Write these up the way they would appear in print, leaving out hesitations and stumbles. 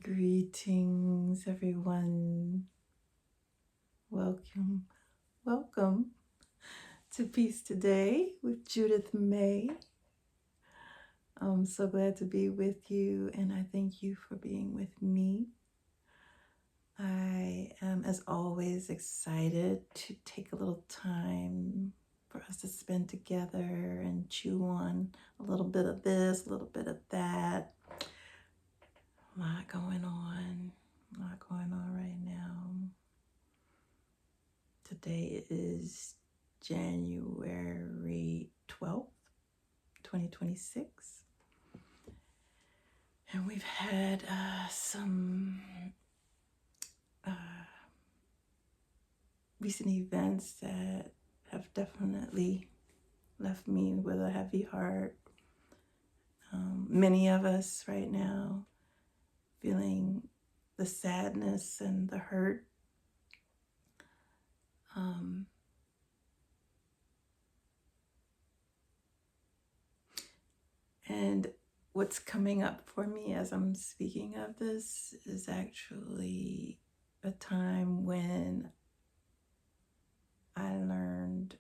Greetings, everyone. Welcome, welcome to Peace Today with Judith May. I'm so glad to be with you, and I thank you for being with me. I am, as always, excited to take a little time for us to spend together and chew on a little bit of this, a little bit of that. A lot going on right now. Today is January 12th, 2026. And we've had some recent events that have definitely left me with a heavy heart. Many of us right now feeling the sadness and the hurt. And what's coming up for me as I'm speaking of this is actually a time when I learned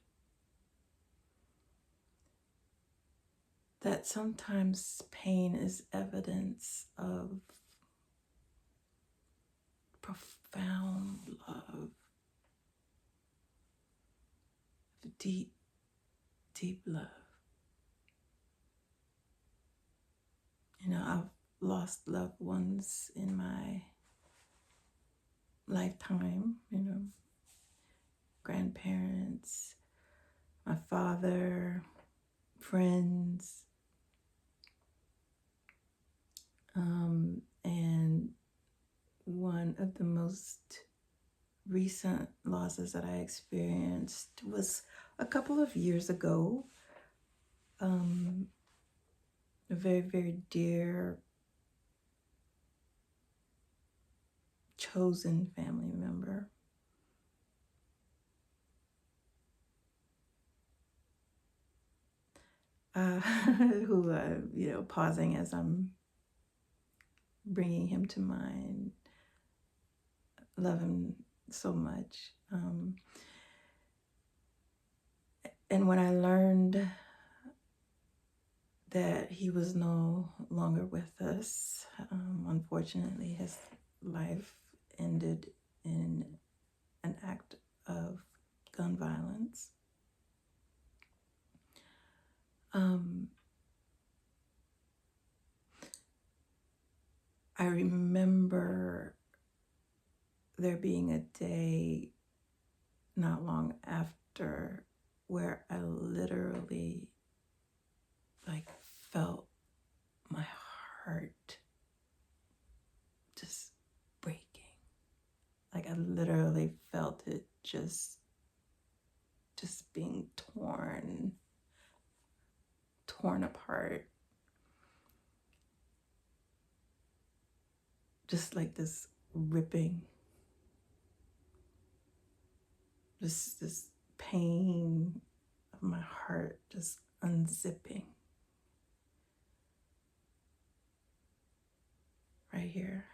that sometimes pain is evidence of profound love, deep, deep love. I've lost loved ones in my lifetime, grandparents, my father, friends, and one of the most recent losses that I experienced was a couple of years ago. A very, very dear, chosen family member. Who, pausing as I'm bringing him to mind, love him so much. And when I learned that he was no longer with us, unfortunately, his life ended in an act of gun violence. I remember there being a day not long after where I literally felt my heart just breaking. I literally felt it just being torn apart. Just like this ripping, this pain of my heart just unzipping right here.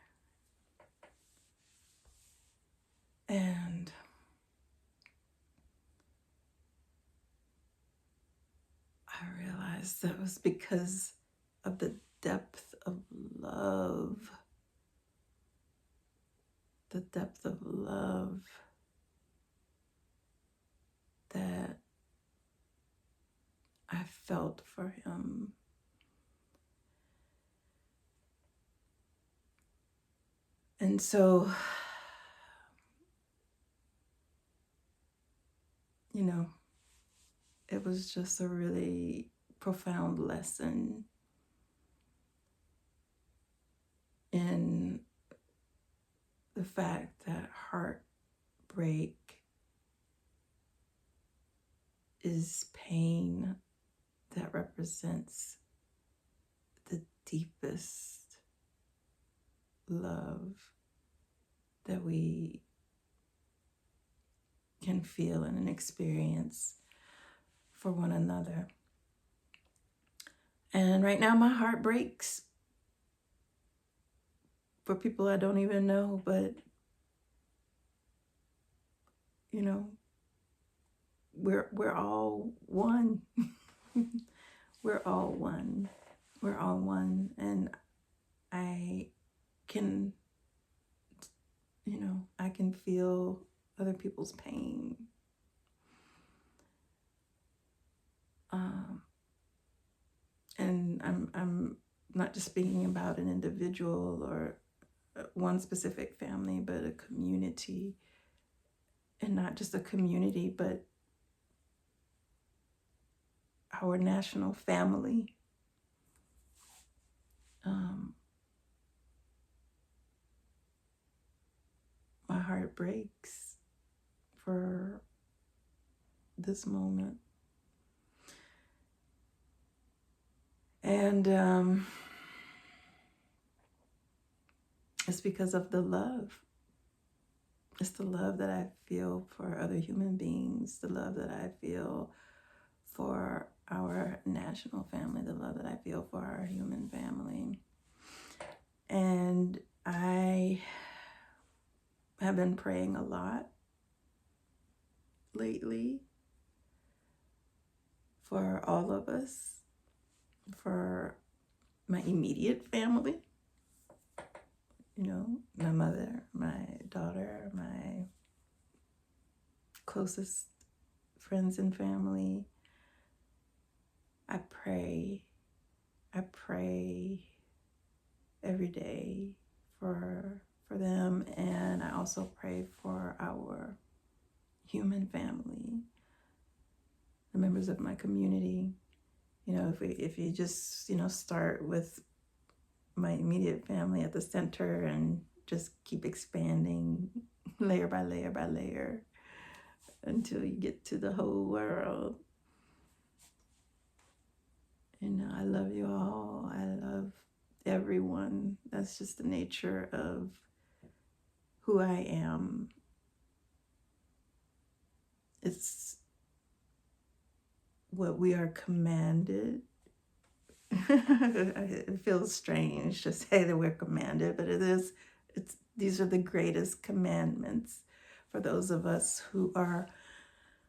And I realized that was because of the depth of love. The depth of love that I felt for him. And so, it was just a really profound lesson in the fact that heartbreak is pain that represents the deepest love that we can feel and experience for one another. And right now my heart breaks for people I don't even know, but you know, we're all one. We're all one. We're all one. And I can, I can feel other people's pain. And I'm not just speaking about an individual or one specific family, but a community. And not just a community, but our national family. My heart breaks for this moment. And it's because of the love. It's the love that I feel for other human beings, the love that I feel for our national family, the love that I feel for our human family. And I have been praying a lot lately for all of us, for my immediate family, my mother, my daughter, my closest friends and family. I pray every day for them, and I also pray for our human family, the members of my community. If you just start with my immediate family at the center and just keep expanding layer by layer by layer until you get to the whole world. I love you all. I love everyone. That's just the nature of who I am. It's what we are commanded. It feels strange to say that we're commanded, but these are the greatest commandments for those of us who are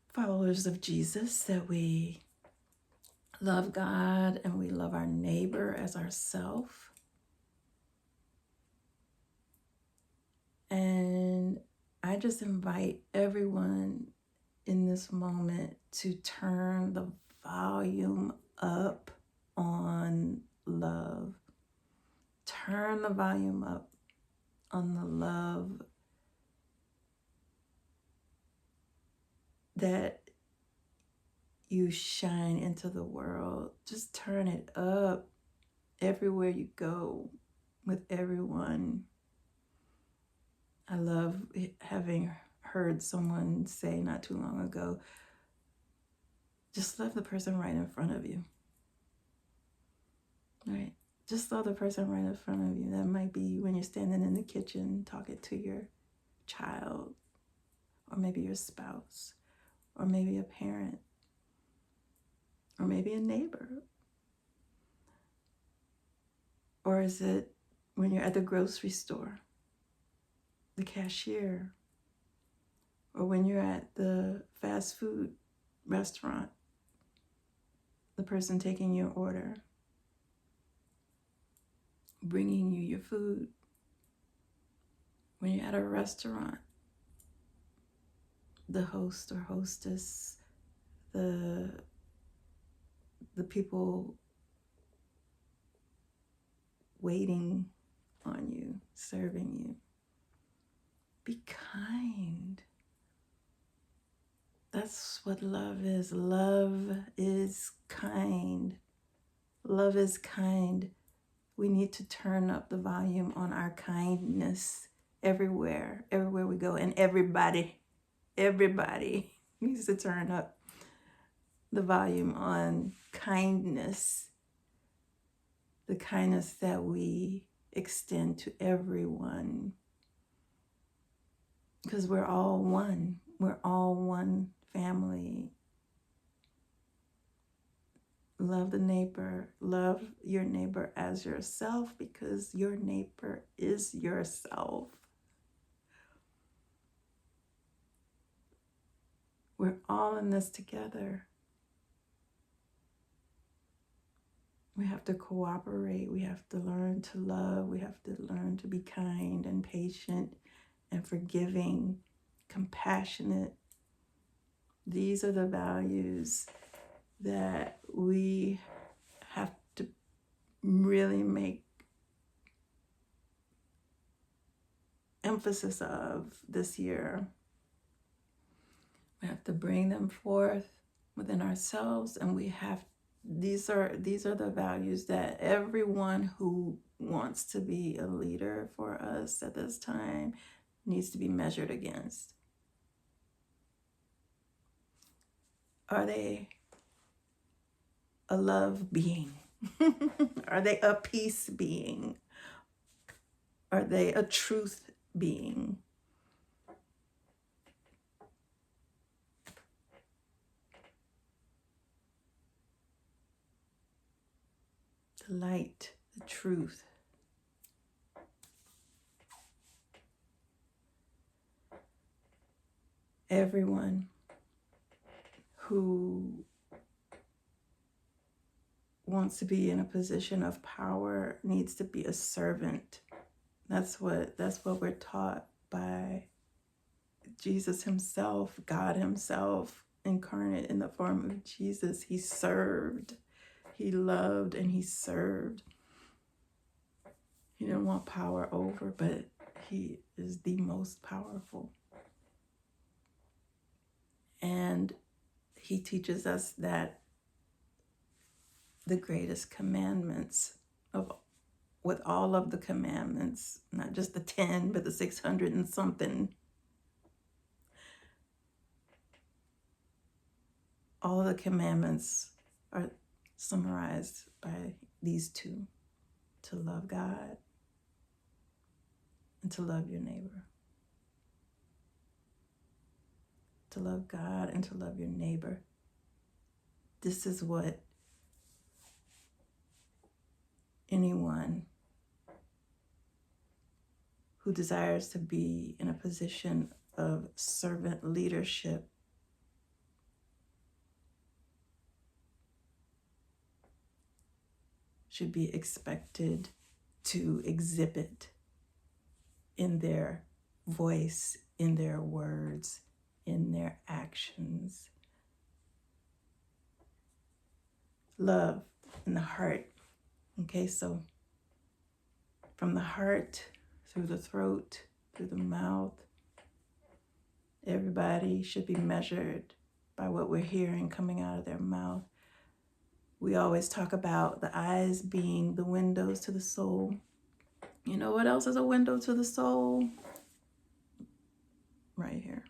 followers of Jesus, that we love God and we love our neighbor as ourself. And I just invite everyone in this moment to turn the volume up on love. Turn the volume up on the love that you shine into the world. Just turn it up everywhere you go with everyone. I love having heard someone say not too long ago, just love the person right in front of you. Right? Just love the person right in front of you. That might be when you're standing in the kitchen talking to your child, or maybe your spouse, or maybe a parent, or maybe a neighbor. Or is it when you're at the grocery store, the cashier, or when you're at the fast food restaurant, the person taking your order, bringing you your food? When you're at a restaurant, the host or hostess, the people waiting on you, serving you. Be kind. That's what love is. Love is kind. Love is kind. We need to turn up the volume on our kindness everywhere we go. And everybody needs to turn up the volume on kindness, the kindness that we extend to everyone. Because we're all one. We're all one family. Love the neighbor. Love your neighbor as yourself, because your neighbor is yourself. We're all in this together. We have to cooperate. We have to learn to love. We have to learn to be kind and patient and forgiving, compassionate. These are the values that we have to really make emphasis of this year. We have to bring them forth within ourselves, and these are the values that everyone who wants to be a leader for us at this time needs to be measured against. Are they a love being? Are they a peace being? Are they a truth being? The light, the truth. Everyone who wants to be in a position of power needs to be a servant. That's what we're taught by Jesus himself, God himself, incarnate in the form of Jesus. He served, he loved, and he served. He didn't want power over, but he is the most powerful. And he teaches us that the greatest commandments with all of the commandments, not just the 10, but the 600 and something, all of the commandments are summarized by these two: to love God and to love your neighbor. To love God and to love your neighbor. This is what anyone who desires to be in a position of servant leadership should be expected to exhibit in their voice, in their words, in their actions. Love in the heart. Okay, so from the heart, through the throat, through the mouth, everybody should be measured by what we're hearing coming out of their mouth. We always talk about the eyes being the windows to the soul. You know what else is a window to the soul? Right here.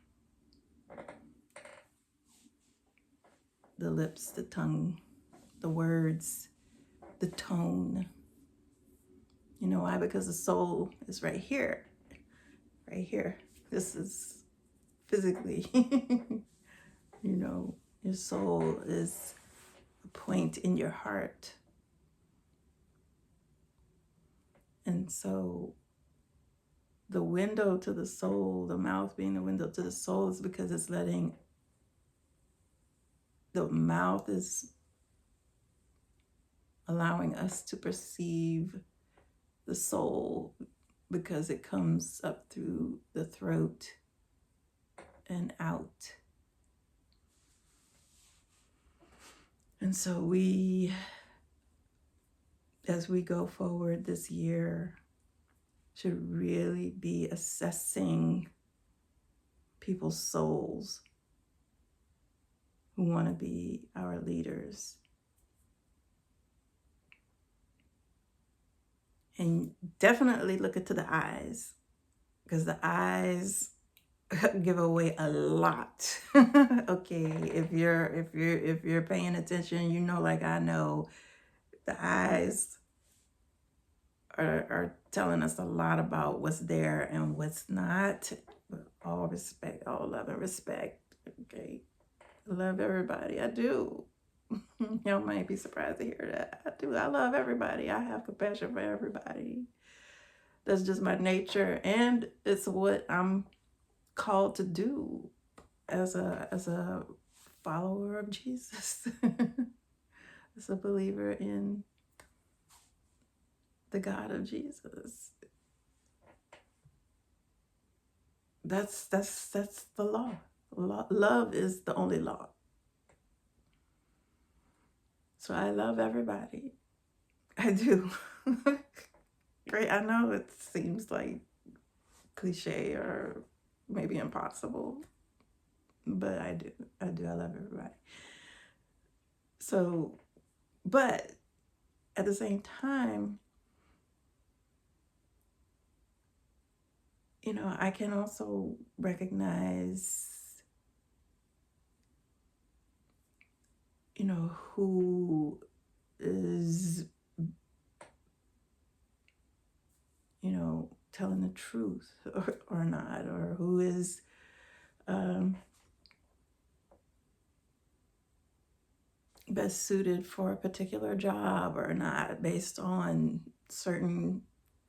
The lips, the tongue, the words, the tone. You know why? Because the soul is right here. Right here. This is physically, you know, your soul is a point in your heart. And so the window to the soul, the mouth being the window to the soul, is because it's letting, the mouth is allowing us to perceive the soul, because it comes up through the throat and out. And so we, as we go forward this year, should really be assessing people's souls who want to be our leaders. And definitely look into the eyes, because the eyes give away a lot. Okay, if you're paying attention, you know, like I know, the eyes are telling us a lot about what's there and what's not. With all respect, all love and respect. Okay, I love everybody, I do. Y'all might be surprised to hear that. I do. I love everybody. I have compassion for everybody. That's just my nature, and it's what I'm called to do as a follower of Jesus. As a believer in the God of Jesus. That's the law. Love is the only law. So I love everybody. I do. Great. I know it seems like cliche or maybe impossible, but I do. I do. I love everybody. So, but at the same time, I can also recognize, who is, telling the truth or not, or who is best suited for a particular job or not, based on certain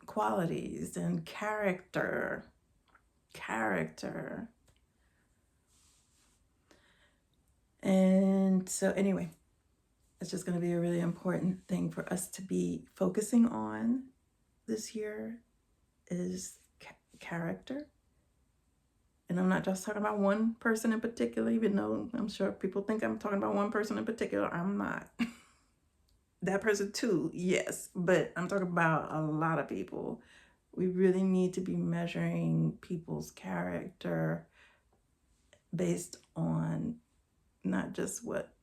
qualities and character. And so anyway, it's just going to be a really important thing for us to be focusing on this year is character. And I'm not just talking about one person in particular, even though I'm sure people think I'm talking about one person in particular. I'm not. That person too, yes, but I'm talking about a lot of people. We really need to be measuring people's character based on not just what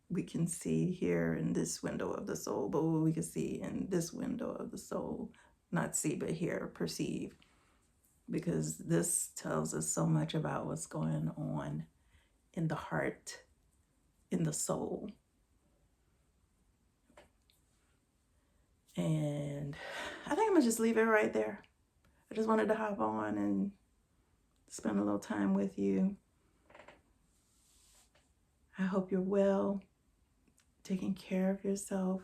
we can see here in this window of the soul, but what we can see in this window of the soul. Not see, but hear, perceive. Because this tells us so much about what's going on in the heart, in the soul. And I think I'm going to just leave it right there. I just wanted to hop on and spend a little time with you. I hope you're well, taking care of yourself,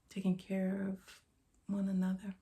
taking care of one another.